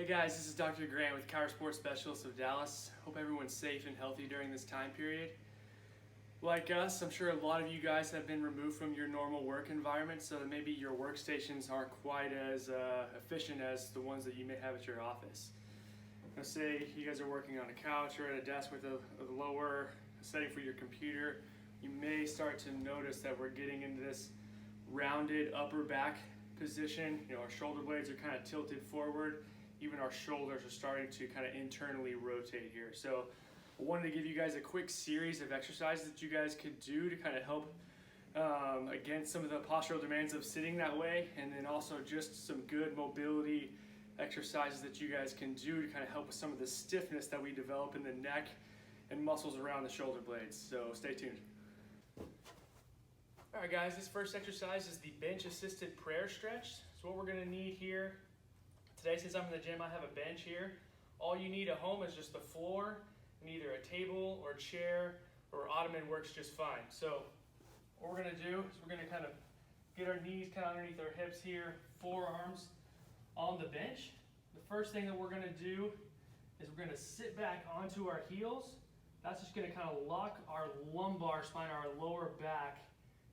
Hey guys, this is Dr. Grant with Cower Sports Specialists of Dallas. Hope everyone's safe and healthy during this time period. Like us, I'm sure a lot of you guys have been removed from your normal work environment, so that maybe your workstations aren't quite as efficient as the ones that you may have at your office. Now say you guys are working on a couch or at a desk with a lower setting for your computer, you may start to notice that we're getting into this rounded upper back position. Our shoulder blades are kind of tilted forward. Even our shoulders are starting to kind of internally rotate here. So I wanted to give you guys a quick series of exercises that you guys could do to kind of help against some of the postural demands of sitting that way, and then also just some good mobility exercises that you guys can do to kind of help with some of the stiffness that we develop in the neck and muscles around the shoulder blades. So stay tuned. All right guys, this first exercise is the bench assisted prayer stretch. So what we're going to need here today, since I'm in the gym, I have a bench here. All you need at home is just the floor, and either a table or chair or ottoman works just fine. So what we're going to do is we're going to kind of get our knees kind of underneath our hips here, forearms on the bench. The first thing that we're going to do is we're going to sit back onto our heels. That's just going to kind of lock our lumbar spine, our lower back,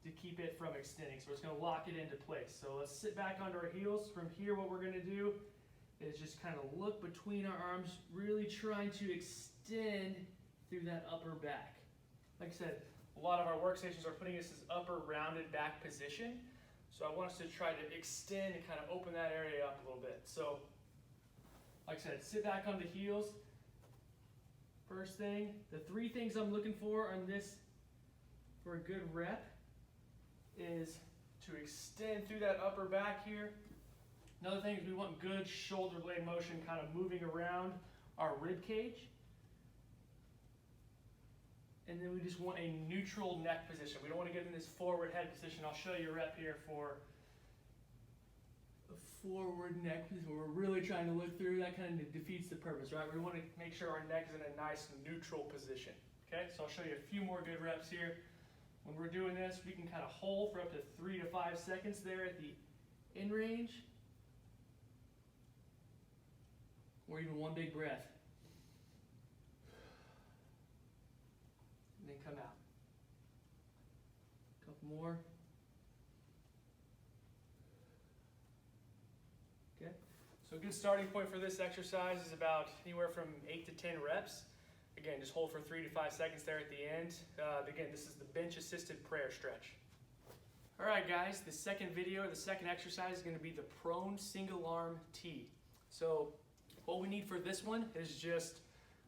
to keep it from extending. So it's going to lock it into place. So let's sit back onto our heels. From here, what we're going to do is just kind of look between our arms, really trying to extend through that upper back. Like I said, a lot of our workstations are putting us in this upper rounded back position. So I want us to try to extend and kind of open that area up a little bit. So like I said, sit back on the heels. First thing, the three things I'm looking for on this for a good rep is to extend through that upper back here. Another thing is we want good shoulder blade motion kind of moving around our rib cage. And then we just want a neutral neck position. We don't want to get in this forward head position. I'll show you a rep here for a forward neck position where we're really trying to look through. That kind of defeats the purpose, right? We want to make sure our neck is in a nice neutral position. Okay, so I'll show you a few more good reps here. When we're doing this, we can kind of hold for up to 3 to 5 seconds there at the in range, or even one big breath. And then come out. A couple more. Okay, so a good starting point for this exercise is about anywhere from 8 to 10 reps. Again, just hold for 3 to 5 seconds there at the end. Again, this is the bench assisted prayer stretch. All right, guys, the second video, the second exercise is going to be the prone single arm T. So what we need for this one is just,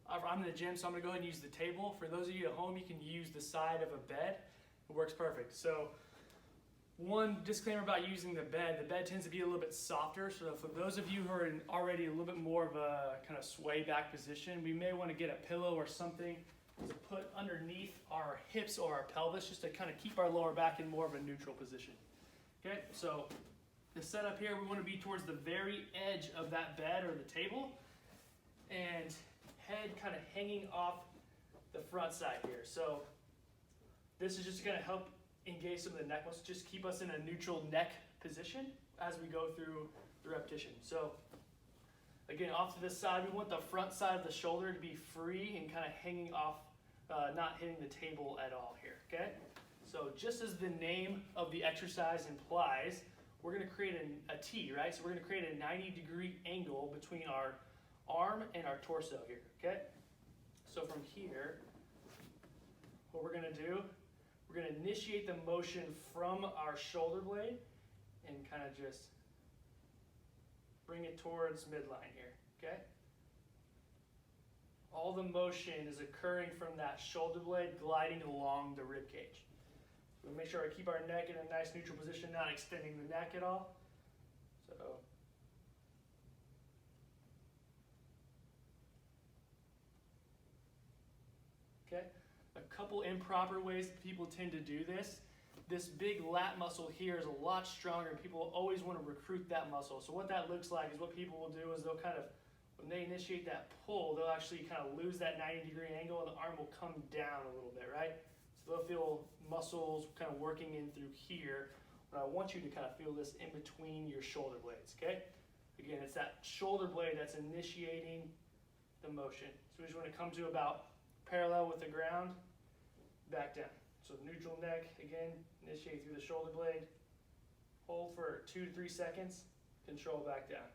I'm in the gym, so I'm going to go ahead and use the table. For those of you at home, you can use the side of a bed. It works perfect. So one disclaimer about using the bed tends to be a little bit softer. So for those of you who are in already a little bit more of a kind of sway back position, we may want to get a pillow or something to put underneath our hips or our pelvis just to kind of keep our lower back in more of a neutral position. Okay, so the setup here, we want to be towards the very edge of that bed or the table, and head kind of hanging off the front side here. So this is just going to help engage some of the neck muscles, just keep us in a neutral neck position as we go through the repetition. So again, off to this side, we want the front side of the shoulder to be free and kind of hanging off, not hitting the table at all here, okay? So just as the name of the exercise implies, we're going to create a T, right? So we're going to create a 90-degree angle between our arm and our torso here, okay? So from here, what we're going to do, we're going to initiate the motion from our shoulder blade and kind of just bring it towards midline here, okay? All the motion is occurring from that shoulder blade gliding along the rib cage. We make sure I keep our neck in a nice neutral position, not extending the neck at all. So okay, a couple improper ways that people tend to do this. This big lat muscle here is a lot stronger, and people always want to recruit that muscle. So what that looks like is what people will do is they'll kind of, when they initiate that pull, they'll actually kind of lose that 90-degree angle, and the arm will come down a little bit, right? So they'll feel muscles kind of working in through here. But I want you to kind of feel this in between your shoulder blades, okay? Again, it's that shoulder blade that's initiating the motion. So we just want to come to about parallel with the ground, back down. So neutral neck, again, initiate through the shoulder blade, hold for 2 to 3 seconds, control back down.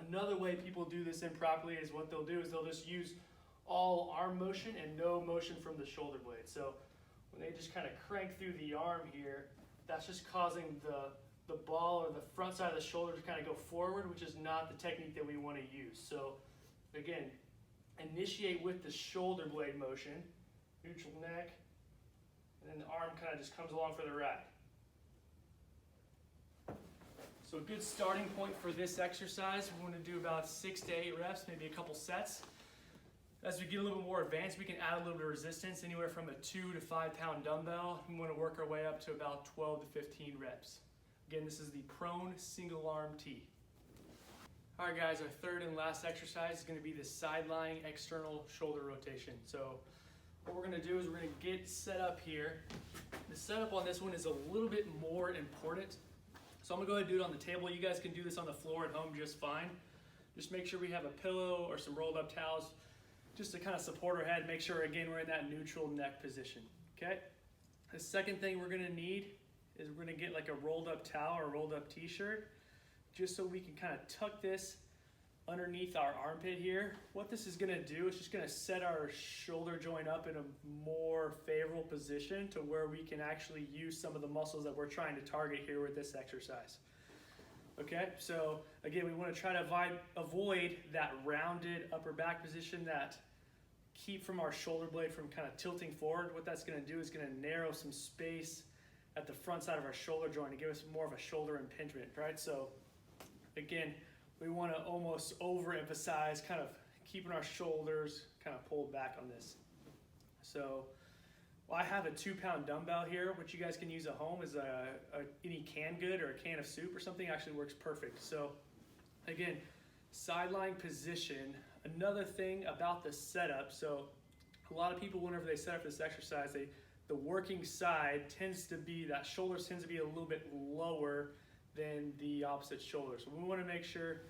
Another way people do this improperly is what they'll do is they'll just use all arm motion and no motion from the shoulder blade. So when they just kind of crank through the arm here, that's just causing the ball or the front side of the shoulder to kind of go forward, which is not the technique that we want to use. So again, initiate with the shoulder blade motion, neutral neck, and then the arm kind of just comes along for the ride. So a good starting point for this exercise, we want to do about 6 to 8 reps, maybe a couple sets. As we get a little more advanced, we can add a little bit of resistance, anywhere from a 2 to 5 pound dumbbell. We want to work our way up to about 12 to 15 reps. Again, this is the prone single arm T. All right guys, our third and last exercise is going to be the sideline external shoulder rotation. So what we're going to do is we're going to get set up here. The setup on this one is a little bit more important. So I'm going to go ahead and do it on the table. You guys can do this on the floor at home just fine. Just make sure we have a pillow or some rolled up towels just to kind of support our head. Make sure, again, we're in that neutral neck position, okay? The second thing we're going to need is we're going to get like a rolled up towel or rolled up t-shirt just so we can kind of tuck this underneath our armpit here. What this is going to do is just going to set our shoulder joint up in a more favorable position to where we can actually use some of the muscles that we're trying to target here with this exercise. Okay, so again, we want to try to avoid that rounded upper back position, that keep from our shoulder blade from kind of tilting forward. What that's going to do is going to narrow some space at the front side of our shoulder joint to give us more of a shoulder impingement, right? So again, we want to almost overemphasize kind of keeping our shoulders kind of pulled back on this. So I have a 2 pound dumbbell here, which you guys can use at home as any canned good or a can of soup or something. Actually works perfect. So again, sideline position. Another thing about the setup, so a lot of people, whenever they set up this exercise, the working side tends to be, that shoulders tends to be a little bit lower than the opposite shoulder. So we want to make sure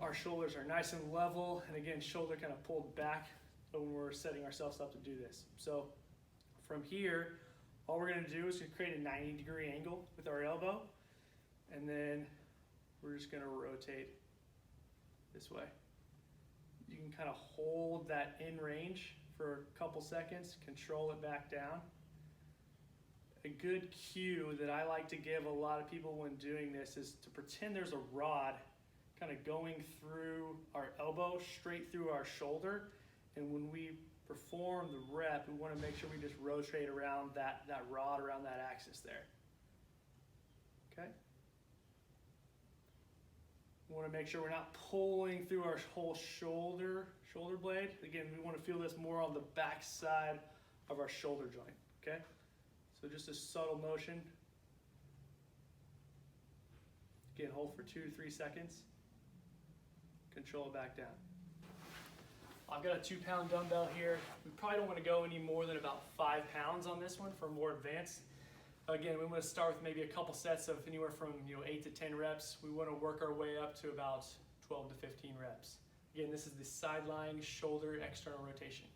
our shoulders are nice and level, and again, shoulder kind of pulled back when we're setting ourselves up to do this. So from here, all we're going to do is create a 90-degree angle with our elbow, and then we're just going to rotate this way. You can kind of hold that in range for a couple seconds, control it back down. A good cue that I like to give a lot of people when doing this is to pretend there's a rod kind of going through our elbow, straight through our shoulder, and when we perform the rep, we want to make sure we just rotate around that rod, around that axis there. Okay? We want to make sure we're not pulling through our whole shoulder blade. Again, we want to feel this more on the back side of our shoulder joint, okay? So just a subtle motion. Again, hold for 2 to 3 seconds. Control it back down. I've got a 2 pound dumbbell here. We probably don't want to go any more than about 5 pounds on this one for more advanced. Again, we want to start with maybe a couple sets of anywhere from 8 to 10 reps. We want to work our way up to about 12 to 15 reps. Again, this is the sideline shoulder external rotation.